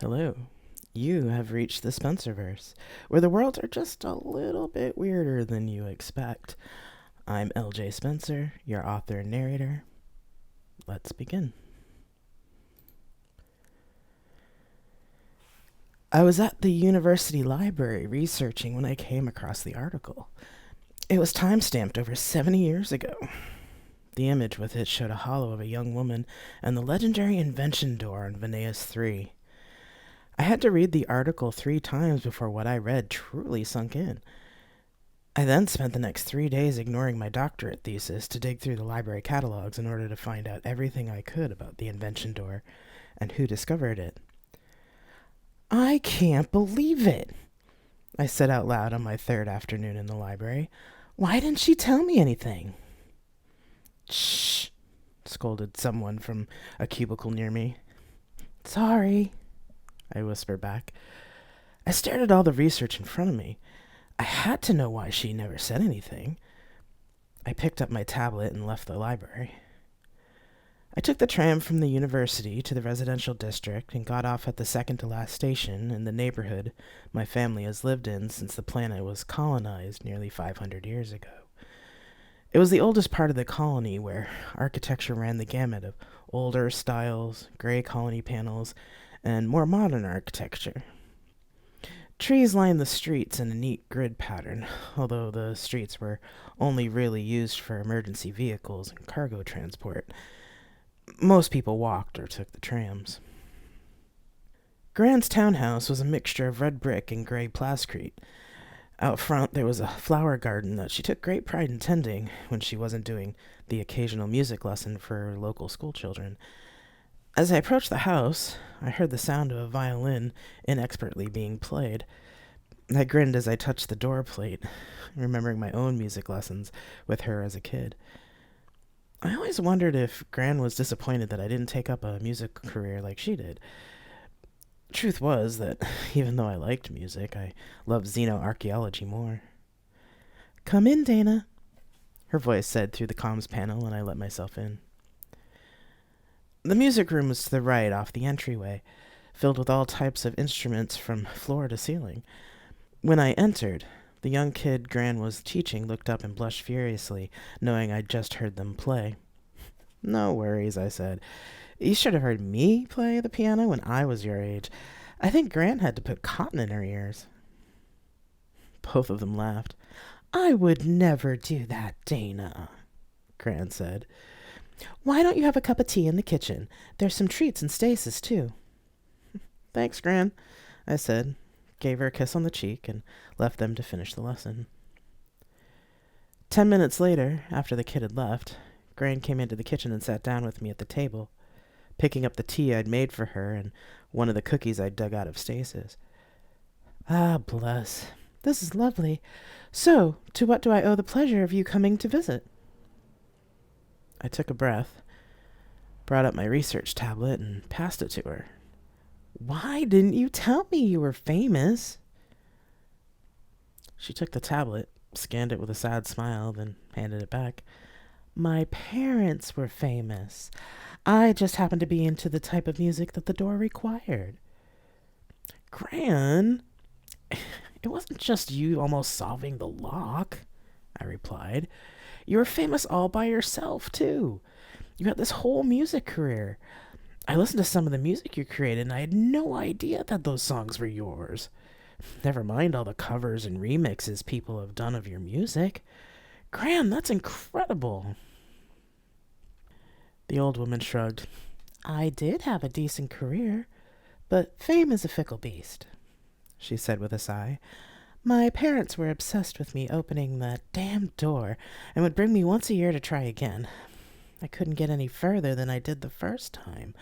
Hello. You have reached the Spencerverse, where the worlds are just a little bit weirder than you expect. I'm LJ Spencer, your author and narrator. Let's begin. I was at the university library researching when I came across the article. It was time-stamped over 70 years ago. The image with it showed a hollow of a young woman and the legendary Invention door on Venus 3. I had to read the article 3 times before what I read truly sunk in. I then spent the next 3 days ignoring my doctorate thesis to dig through the library catalogs in order to find out everything I could about the Invention door and who discovered it. I can't believe it, I said out loud on my third afternoon in the library. Why didn't she tell me anything? Shh, scolded someone from a cubicle near me. Sorry, I whispered back. I stared at all the research in front of me. I had to know why she never said anything. I picked up my tablet and left the library. I took the tram from the university to the residential district and got off at the second-to-last station in the neighborhood my family has lived in since the planet was colonized nearly 500 years ago. It was the oldest part of the colony where architecture ran the gamut of older styles, gray colony panels, and more modern architecture. Trees lined the streets in a neat grid pattern, although the streets were only really used for emergency vehicles and cargo transport. Most people walked or took the trams. Grand's townhouse was a mixture of red brick and gray plascrete. Out front there was a flower garden that she took great pride in tending when she wasn't doing the occasional music lesson for local schoolchildren. As I approached the house, I heard the sound of a violin inexpertly being played. I grinned as I touched the door plate, remembering my own music lessons with her as a kid. I always wondered if Gran was disappointed that I didn't take up a music career like she did. Truth was that even though I liked music, I loved xenoarchaeology more. Come in, Dana, her voice said through the comms panel, and I let myself in. The music room was to the right off the entryway, filled with all types of instruments from floor to ceiling. When I entered, the young kid Gran was teaching looked up and blushed furiously, knowing I'd just heard them play. No worries, I said. You should have heard me play the piano when I was your age. I think Gran had to put cotton in her ears. Both of them laughed. I would never do that, Dana, Gran said. Why don't you have a cup of tea in the kitchen? There's some treats in stasis, too. Thanks, Gran, I said, gave her a kiss on the cheek, and left them to finish the lesson. 10 minutes later, after the kid had left, Gran came into the kitchen and sat down with me at the table, picking up the tea I'd made for her and one of the cookies I'd dug out of stasis. Ah, bless. This is lovely. So, to what do I owe the pleasure of you coming to visit? I took a breath, brought up my research tablet, and passed it to her. Why didn't you tell me you were famous? She took the tablet, scanned it with a sad smile, then handed it back. My parents were famous. I just happened to be into the type of music that the door required. Gran, it wasn't just you almost solving the lock, I replied. You were famous all by yourself, too. You had this whole music career. I listened to some of the music you created, and I had no idea that those songs were yours. Never mind all the covers and remixes people have done of your music. Gran, that's incredible. The old woman shrugged. I did have a decent career, but fame is a fickle beast, she said with a sigh. My parents were obsessed with me opening that damn door and would bring me once a year to try again. I couldn't get any further than I did the first time,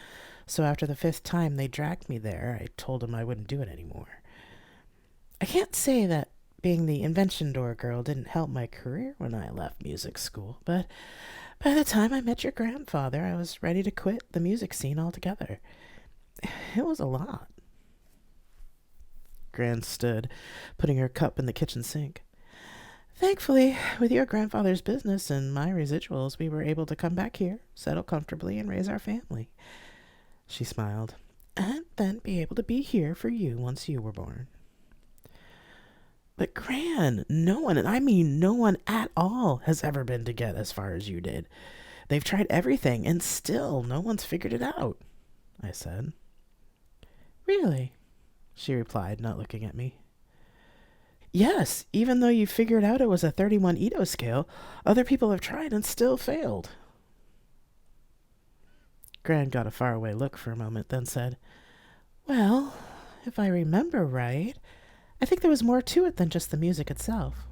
so after the 5th time they dragged me there, I told them I wouldn't do it anymore. I can't say that being the Invention door girl didn't help my career when I left music school, but by the time I met your grandfather, I was ready to quit the music scene altogether. It was a lot. Gran stood, putting her cup in the kitchen sink. Thankfully, with your grandfather's business and my residuals, we were able to come back here, settle comfortably, and raise our family. She smiled. and then be able to be here for you once you were born. But Gran, no one, and I mean no one at all, has ever been to get as far as you did. They've tried everything, and still no one's figured it out, I said. Really? She replied, not looking at me. Yes, even though you figured out it was a 31 Ito scale, other people have tried and still failed. Gran got a faraway look for a moment, then said, Well, if I remember right, I think there was more to it than just the music itself.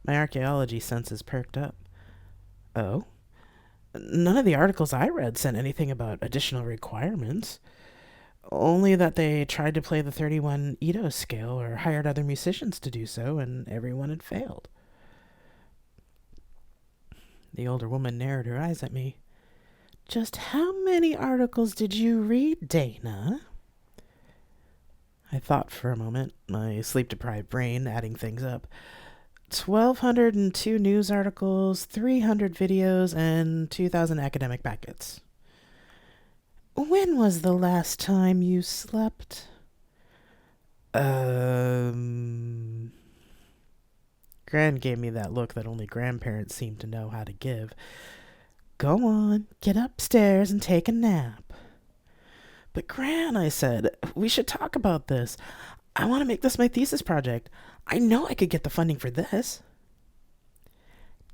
My archaeology senses perked up. Oh? None of the articles I read said anything about additional requirements. Only that they tried to play the 31 Ito scale or hired other musicians to do so, and everyone had failed. The older woman narrowed her eyes at me. Just how many articles did you read, Dana? I thought for a moment, my sleep-deprived brain adding things up. 1,202 news articles, 300 videos, and 2,000 academic packets. When was the last time you slept? Gran gave me that look that only grandparents seem to know how to give. Go on, get upstairs and take a nap. But Gran, I said, we should talk about this. I want to make this my thesis project. I know I could get the funding for this.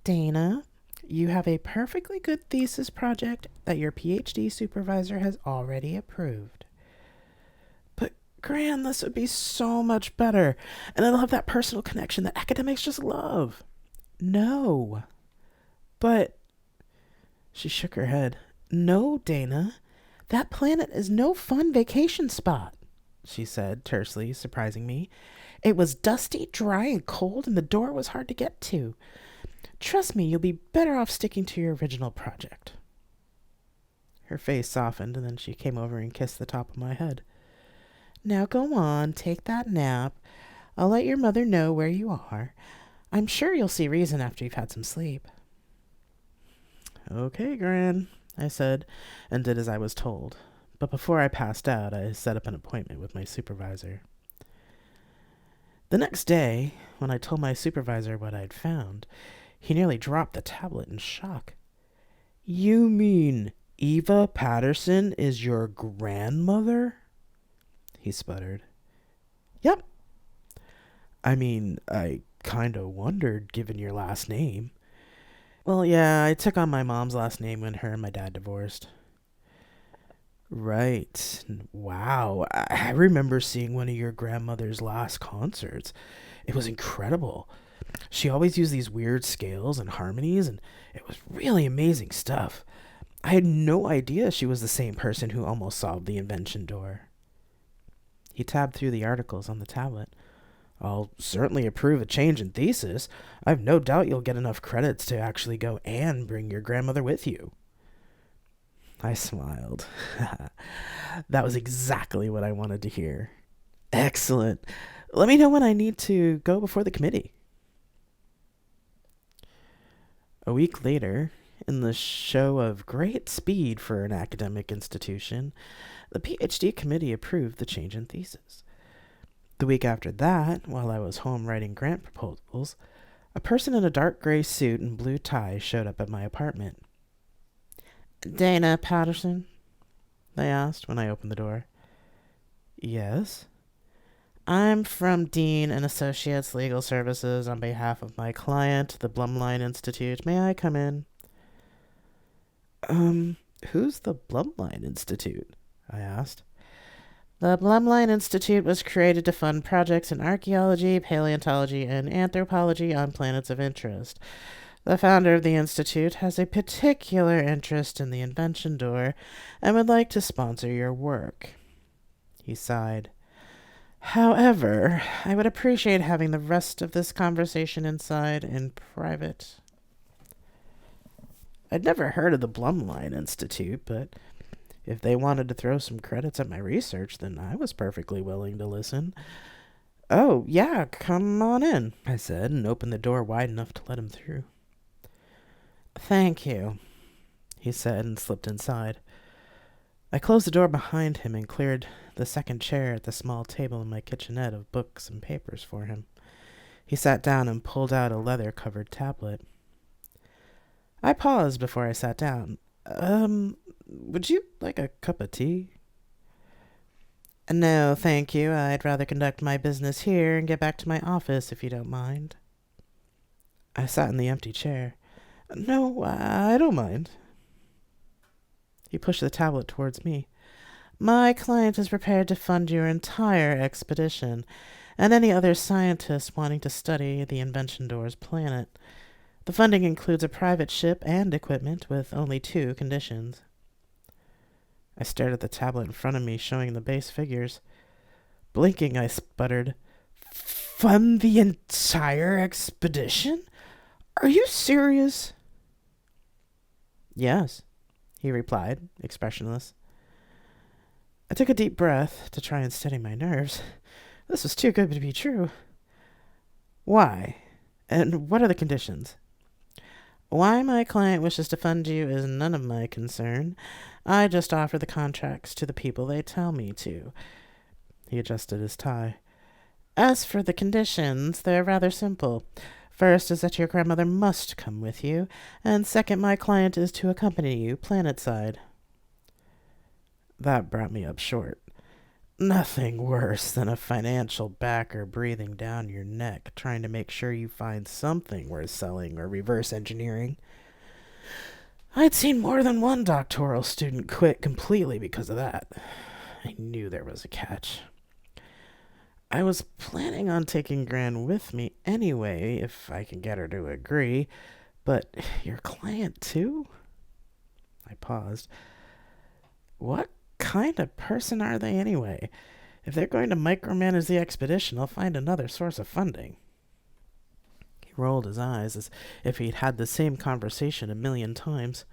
Dana, you have a perfectly good thesis project that your PhD supervisor has already approved. But Gran, this would be so much better, and it'll have that personal connection that academics just love. No. But... She shook her head. No, Dana. That planet is no fun vacation spot, she said tersely, surprising me. It was dusty, dry, and cold, and the door was hard to get to. Trust me, you'll be better off sticking to your original project. Her face softened, and then she came over and kissed the top of my head. Now go on, take that nap. I'll let your mother know where you are. I'm sure you'll see reason after you've had some sleep. Okay, Gran, I said, and did as I was told. But before I passed out, I set up an appointment with my supervisor. The next day, when I told my supervisor what I'd found, he nearly dropped the tablet in shock. You mean Eva Patterson is your grandmother? He sputtered. Yep. I mean, I kinda wondered, given your last name. Well, yeah, I took on my mom's last name when her and my dad divorced. Right. Wow. I remember seeing one of your grandmother's last concerts. It was incredible. She always used these weird scales and harmonies, and it was really amazing stuff. I had no idea she was the same person who almost solved the invention door. He tabbed through the articles on the tablet. I'll certainly approve a change in thesis. I've no doubt you'll get enough credits to actually go and bring your grandmother with you. I smiled. That was exactly what I wanted to hear. Excellent. Let me know when I need to go before the committee. A week later, in the show of great speed for an academic institution, the PhD committee approved the change in thesis. The week after that, while I was home writing grant proposals, a person in a dark gray suit and blue tie showed up at my apartment. Dana Patterson? They asked when I opened the door. Yes? I'm from Dean and Associates Legal Services on behalf of my client, the Blumline Institute. May I come in? Who's the Blumline Institute? I asked. The Blumline Institute was created to fund projects in archaeology, paleontology, and anthropology on planets of interest. The founder of the institute has a particular interest in the invention door and would like to sponsor your work. He sighed. However, I would appreciate having the rest of this conversation inside in private. I'd never heard of the Blumline Institute, but if they wanted to throw some credits at my research, then I was perfectly willing to listen. Oh, yeah, come on in, I said, and opened the door wide enough to let him through. Thank you, he said, and slipped inside. I closed the door behind him and cleared the second chair at the small table in my kitchenette of books and papers for him. He sat down and pulled out a leather-covered tablet. I paused before I sat down. Would you like a cup of tea? No, thank you. I'd rather conduct my business here and get back to my office if you don't mind. I sat in the empty chair. No, I don't mind. He pushed the tablet towards me. My client is prepared to fund your entire expedition and any other scientists wanting to study the Invention Doors planet. The funding includes a private ship and equipment with only 2 conditions. I stared at the tablet in front of me, showing the base figures. Blinking, I sputtered, "Fund the entire expedition? Are you serious?" "Yes," he replied, expressionless. I took a deep breath to try and steady my nerves. This was too good to be true. "Why? And what are the conditions?" "Why my client wishes to fund you is none of my concern. I just offer the contracts to the people they tell me to." He adjusted his tie. "As for the conditions, they're rather simple. First is that your grandmother must come with you, and second, my client is to accompany you planetside." That brought me up short. Nothing worse than a financial backer breathing down your neck, trying to make sure you find something worth selling or reverse engineering. I'd seen more than one doctoral student quit completely because of that. I knew there was a catch. I was planning on taking Gran with me anyway, if I can get her to agree. But your client too? I paused. What kind of person are they anyway? If they're going to micromanage the expedition, I'll find another source of funding. He rolled his eyes as if he'd had the same conversation 1,000,000 times.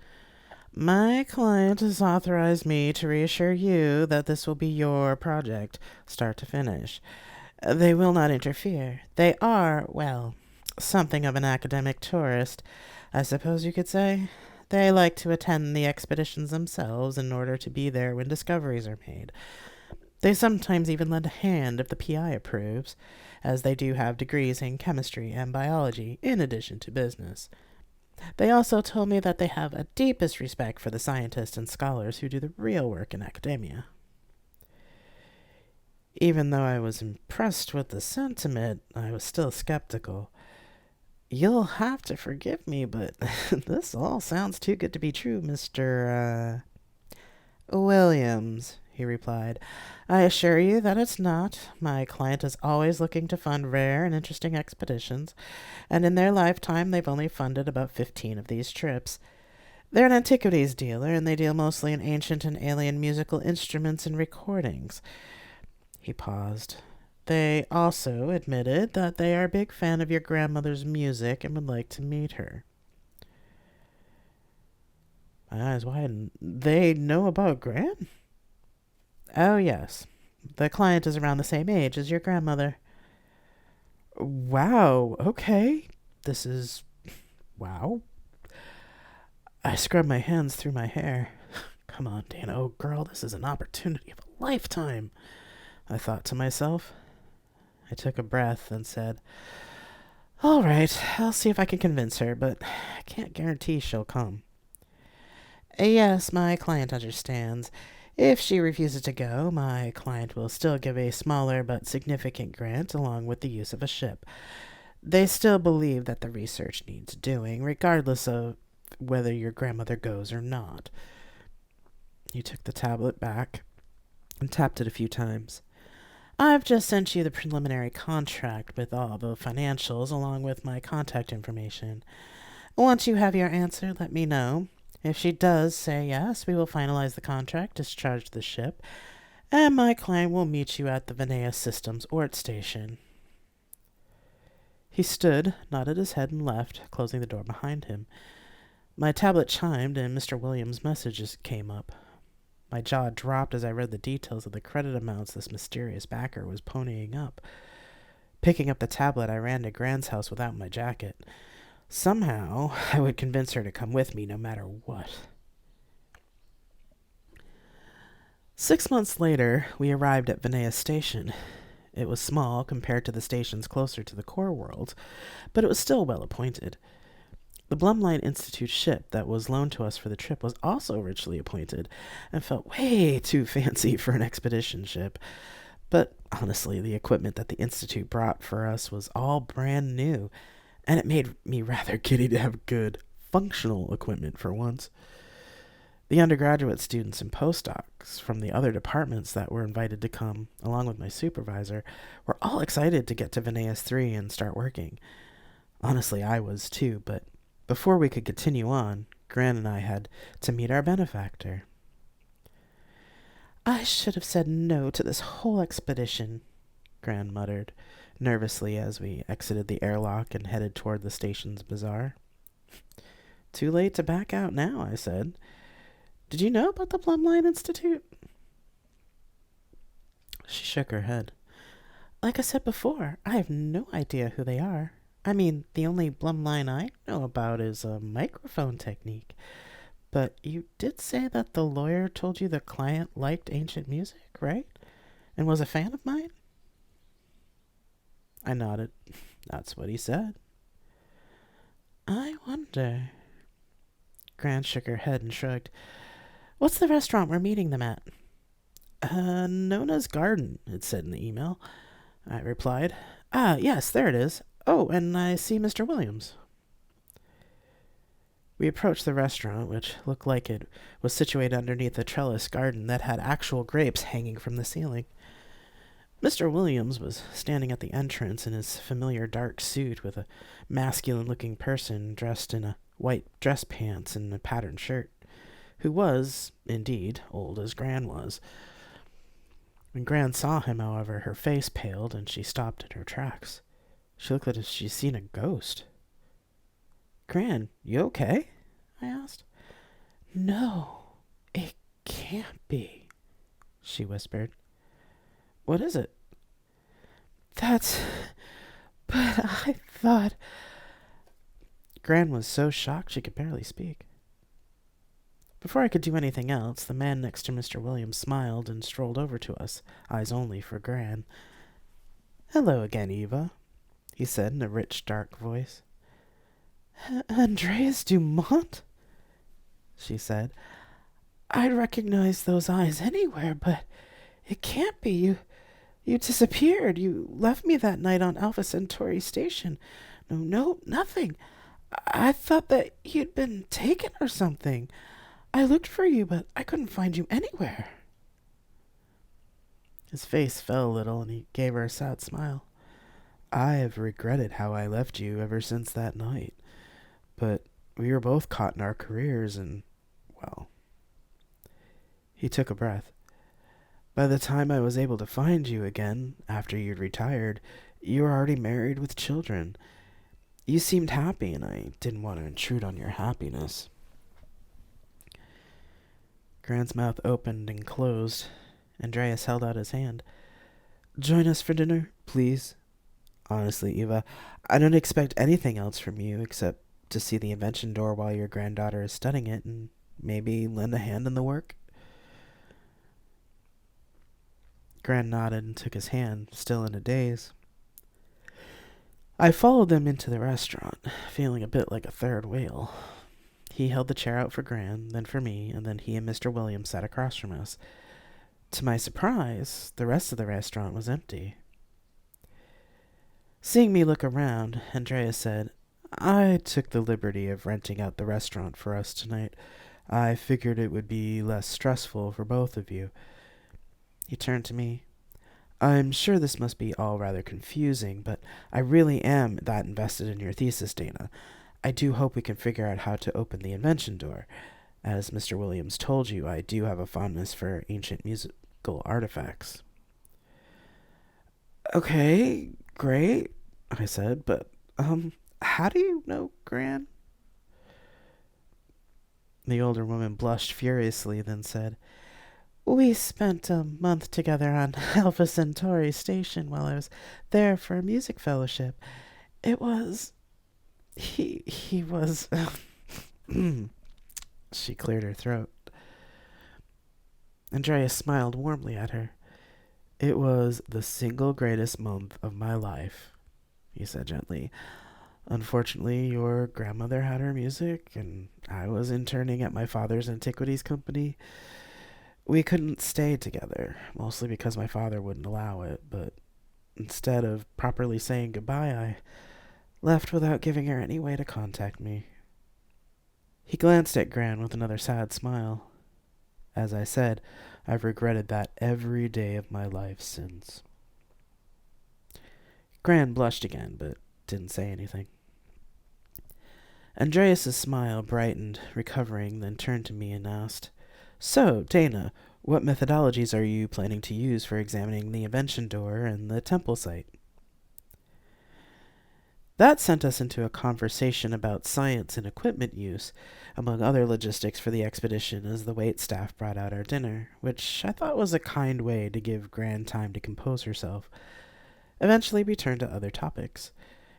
"My client has authorized me to reassure you that this will be your project, start to finish. They will not interfere. They are, well, something of an academic tourist, I suppose you could say. They like to attend the expeditions themselves in order to be there when discoveries are made. They sometimes even lend a hand if the PI approves, as they do have degrees in chemistry and biology in addition to business. They also told me that they have a deepest respect for the scientists and scholars who do the real work in academia." Even though I was impressed with the sentiment, I was still skeptical. "You'll have to forgive me, but this all sounds too good to be true, Mr. Williams," he replied. "I assure you that it's not. My client is always looking to fund rare and interesting expeditions, and in their lifetime they've only funded about 15 of these trips. They're an antiquities dealer, and they deal mostly in ancient and alien musical instruments and recordings." He paused. "They also admitted that they are a big fan of your grandmother's music and would like to meet her." My eyes widened. "They know about Gran?" "Oh, yes. The client is around the same age as your grandmother." "Wow, okay. This is... wow." I scrubbed my hands through my hair. "Come on, Dana. Oh, girl, this is an opportunity of a lifetime," I thought to myself. I took a breath and said, "All right, I'll see if I can convince her, but I can't guarantee she'll come." "Yes, my client understands. If she refuses to go, my client will still give a smaller but significant grant along with the use of a ship. They still believe that the research needs doing, regardless of whether your grandmother goes or not." He took the tablet back and tapped it a few times. "I've just sent you the preliminary contract with all the financials along with my contact information. Once you have your answer, let me know. If she does say yes, we will finalize the contract, discharge the ship, and my client will meet you at the Venea Systems Ort Station." He stood, nodded his head, and left, closing the door behind him. My tablet chimed, and Mr. Williams' messages came up. My jaw dropped as I read the details of the credit amounts this mysterious backer was ponying up. Picking up the tablet, I ran to Gran's house without my jacket. Somehow, I would convince her to come with me no matter what. 6 months later, we arrived at Venea Station. It was small compared to the stations closer to the core world, but it was still well appointed. The Blumline Institute ship that was loaned to us for the trip was also richly appointed and felt way too fancy for an expedition ship. But honestly, the equipment that the Institute brought for us was all brand new, and it made me rather giddy to have good, functional equipment for once. The undergraduate students and postdocs from the other departments that were invited to come, along with my supervisor, were all excited to get to Veneas 3 and start working. Honestly, I was too, but before we could continue on, Gran and I had to meet our benefactor. I should have said no to this whole expedition, Gran muttered, nervously as we exited the airlock and headed toward the station's bazaar. Too late to back out now, I said. Did you know about the Blumline Institute? She shook her head. Like I said before, I have no idea who they are. I mean, the only Blumline I know about is a microphone technique. But you did say that the lawyer told you the client liked ancient music, right? And was a fan of mine? I nodded. That's what he said. I wonder. Gran shook her head and shrugged. What's the restaurant we're meeting them at? Nona's Garden, it said in the email. I replied. Ah, yes, there it is. Oh, and I see Mr. Williams. We approached the restaurant, which looked like it was situated underneath a trellis garden that had actual grapes hanging from the ceiling. Mr. Williams was standing at the entrance in his familiar dark suit with a masculine-looking person dressed in a white dress pants and a patterned shirt, who was, indeed, old as Gran was. When Gran saw him, however, her face paled and she stopped in her tracks. She looked as if she'd seen a ghost. Gran, you okay? I asked. No, it can't be, she whispered. What is it? But I thought... Gran was so shocked she could barely speak. Before I could do anything else, the man next to Mr. Williams smiled and strolled over to us, eyes only for Gran. Hello again, Eva, he said in a rich, dark voice. Andreas Dumont? She said. I'd recognize those eyes anywhere, but it can't be. You disappeared. You left me that night on Alpha Centauri Station. No, nothing. I thought that you'd been taken or something. I looked for you, but I couldn't find you anywhere. His face fell a little, and he gave her a sad smile. I have regretted how I left you ever since that night. But we were both caught in our careers, and, well... He took a breath. By the time I was able to find you again, after you'd retired, you were already married with children. You seemed happy, and I didn't want to intrude on your happiness. Gran's mouth opened and closed. Andreas held out his hand. Join us for dinner, please. Honestly, Eva, I don't expect anything else from you except to see the invention door while your granddaughter is studying it and maybe lend a hand in the work. Gran nodded and took his hand, still in a daze. I followed them into the restaurant, feeling a bit like a third wheel. He held the chair out for Gran, then for me, and then he and Mr. Williams sat across from us. To my surprise, the rest of the restaurant was empty. Seeing me look around, Andreas said, I took the liberty of renting out the restaurant for us tonight. I figured it would be less stressful for both of you. He turned to me. I'm sure this must be all rather confusing, but I really am that invested in your thesis, Dana. I do hope we can figure out how to open the invention door. As Mr. Williams told you, I do have a fondness for ancient musical artifacts. Okay, great, I said, but, how do you know Gran? The older woman blushed furiously, then said, We spent a month together on Alpha Centauri Station while I was there for a music fellowship. It was... He was... She cleared her throat. Andrea smiled warmly at her. It was the single greatest month of my life, he said gently. Unfortunately, your grandmother had her music, and I was interning at my father's antiquities company. We couldn't stay together, mostly because my father wouldn't allow it, but instead of properly saying goodbye, I left without giving her any way to contact me. He glanced at Gran with another sad smile. As I said, I've regretted that every day of my life since. Gran blushed again, but didn't say anything. Andreas's smile brightened, recovering, then turned to me and asked, "So, Dana, what methodologies are you planning to use for examining the invention door and the temple site?" That sent us into a conversation about science and equipment use, among other logistics for the expedition, as the wait staff brought out our dinner, which I thought was a kind way to give Gran time to compose herself. Eventually, we turned to other topics,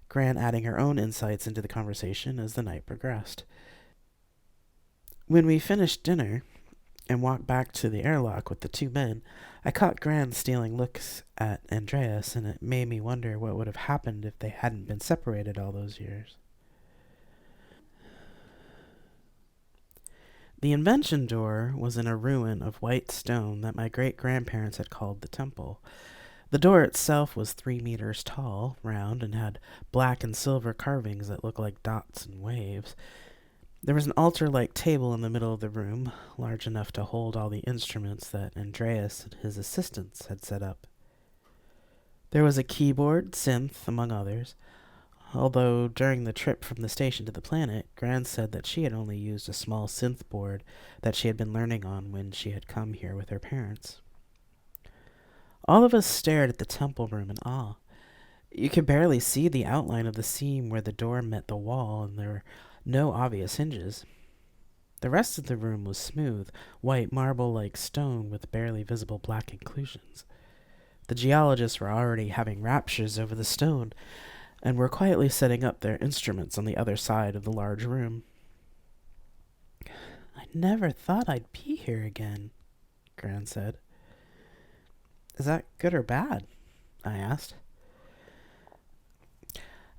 Gran adding her own insights into the conversation as the night progressed. When we finished dinner and walked back to the airlock with the two men, I caught Gran stealing looks at Andreas, and it made me wonder what would have happened if they hadn't been separated all those years. The invention door was in a ruin of white stone that my great-grandparents had called the temple. The door itself was 3 meters tall, round, and had black and silver carvings that looked like dots and waves. There was an altar-like table in the middle of the room, large enough to hold all the instruments that Andreas and his assistants had set up. There was a keyboard, synth, among others, although during the trip from the station to the planet, Gran said that she had only used a small synth board that she had been learning on when she had come here with her parents. All of us stared at the temple room in awe. You could barely see the outline of the seam where the door met the wall, and there were no obvious hinges. The rest of the room was smooth, white marble-like stone with barely visible black inclusions. The geologists were already having raptures over the stone, and were quietly setting up their instruments on the other side of the large room. "I never thought I'd be here again," Gran said. "Is that good or bad?" I asked.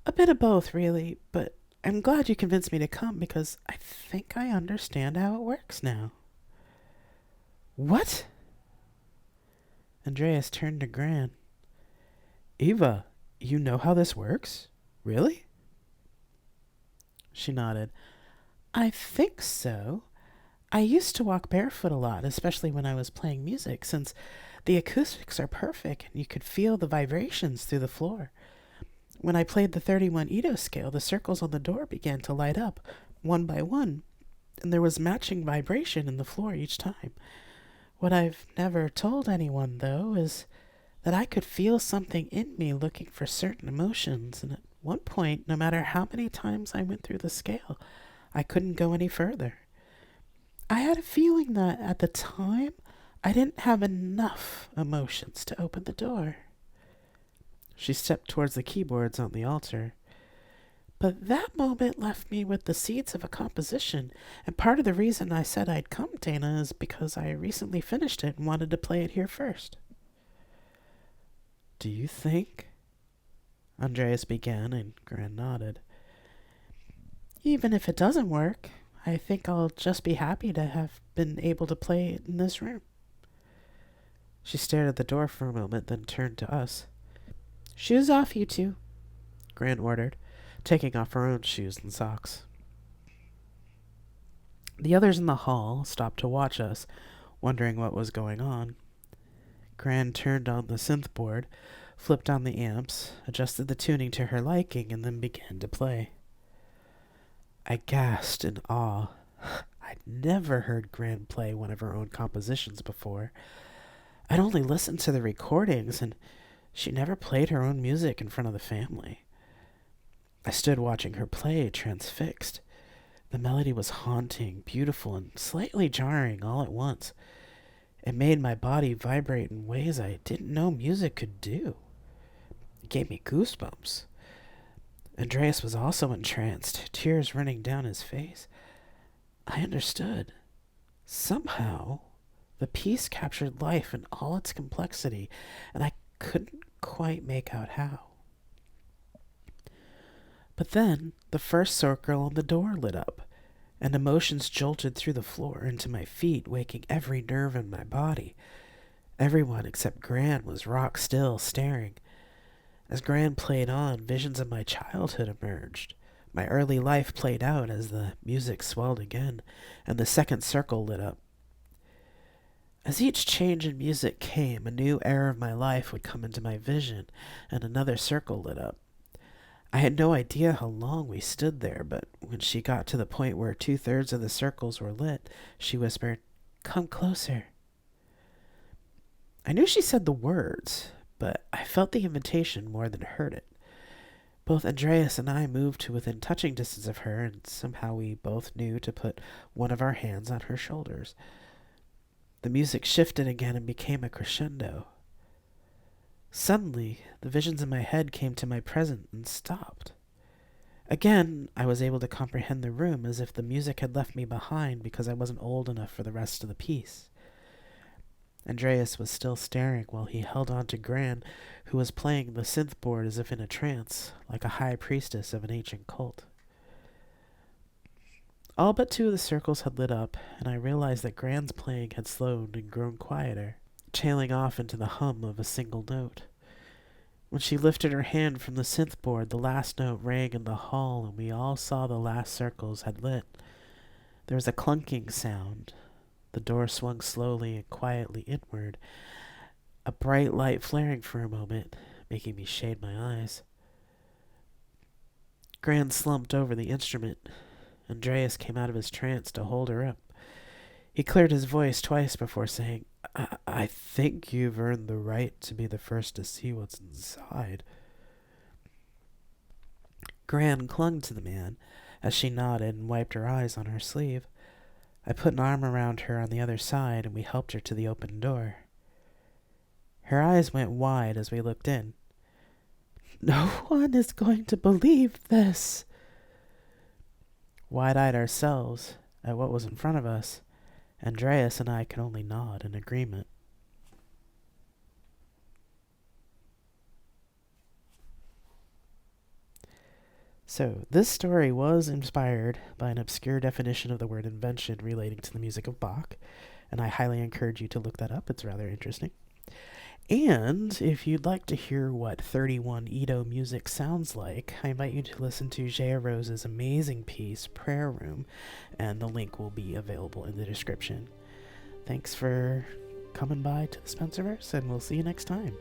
"A bit of both, really, but I'm glad you convinced me to come because I think I understand how it works now." "What?" Andreas turned to Gran. "Eva, you know how this works? Really?" She nodded. "I think so. I used to walk barefoot a lot, especially when I was playing music, since the acoustics are perfect and you could feel the vibrations through the floor. When I played the 31 Edo scale, the circles on the door began to light up, one by one, and there was matching vibration in the floor each time. What I've never told anyone, though, is that I could feel something in me looking for certain emotions, and at one point, no matter how many times I went through the scale, I couldn't go any further. I had a feeling that, at the time, I didn't have enough emotions to open the door." She stepped towards the keyboards on the altar. "But that moment left me with the seeds of a composition, and part of the reason I said I'd come, Dana, is because I recently finished it and wanted to play it here first." "Do you think?" Andreas began, and Gran nodded. "Even if it doesn't work, I think I'll just be happy to have been able to play it in this room." She stared at the door for a moment, then turned to us. "Shoes off, you two," Gran ordered, taking off her own shoes and socks. The others in the hall stopped to watch us, wondering what was going on. Gran turned on the synth board, flipped on the amps, adjusted the tuning to her liking, and then began to play. I gasped in awe. I'd never heard Gran play one of her own compositions before. I'd only listened to the recordings, and she never played her own music in front of the family. I stood watching her play, transfixed. The melody was haunting, beautiful, and slightly jarring all at once. It made my body vibrate in ways I didn't know music could do. It gave me goosebumps. Andreas was also entranced, tears running down his face. I understood. Somehow, The piece captured life in all its complexity, and I couldn't quite make out how. But then the first circle on the door lit up, and emotions jolted through the floor into my feet, waking every nerve in my body. Everyone except Gran was rock still, staring. As Gran played on, visions of my childhood emerged. My early life played out as the music swelled again, and the second circle lit up. As each change in music came, a new era of my life would come into my vision, and another circle lit up. I had no idea how long we stood there, but when she got to the point where 2/3 of the circles were lit, she whispered, "Come closer." I knew she said the words, but I felt the invitation more than heard it. Both Andreas and I moved to within touching distance of her, and somehow we both knew to put one of our hands on her shoulders. The music shifted again and became a crescendo. Suddenly, the visions in my head came to my present and stopped. Again, I was able to comprehend the room as if the music had left me behind because I wasn't old enough for the rest of the piece. Andreas was still staring while he held on to Gran, who was playing the synth board as if in a trance, like a high priestess of an ancient cult. All but 2 of the circles had lit up, and I realized that Gran's playing had slowed and grown quieter, tailing off into the hum of a single note. When she lifted her hand from the synth board, the last note rang in the hall, and we all saw the last circles had lit. There was a clunking sound. The door swung slowly and quietly inward, a bright light flaring for a moment, making me shade my eyes. Gran slumped over the instrument. Andreas came out of his trance to hold her up. He cleared his voice twice before saying, I think you've earned the right to be the first to see what's inside." Gran clung to the man as she nodded and wiped her eyes on her sleeve. I put an arm around her on the other side, and we helped her to the open door. Her eyes went wide as we looked in. "No one is going to believe this." Wide-eyed ourselves at what was in front of us, Andreas and I could only nod in agreement. So, this story was inspired by an obscure definition of the word invention relating to the music of Bach, and I highly encourage you to look that up. It's rather interesting. And if you'd like to hear what 31 Ito music sounds like, I invite you to listen to Zhea Rose's amazing piece, Prayer Room, and the link will be available in the description. Thanks for coming by to the Spencerverse, and we'll see you next time.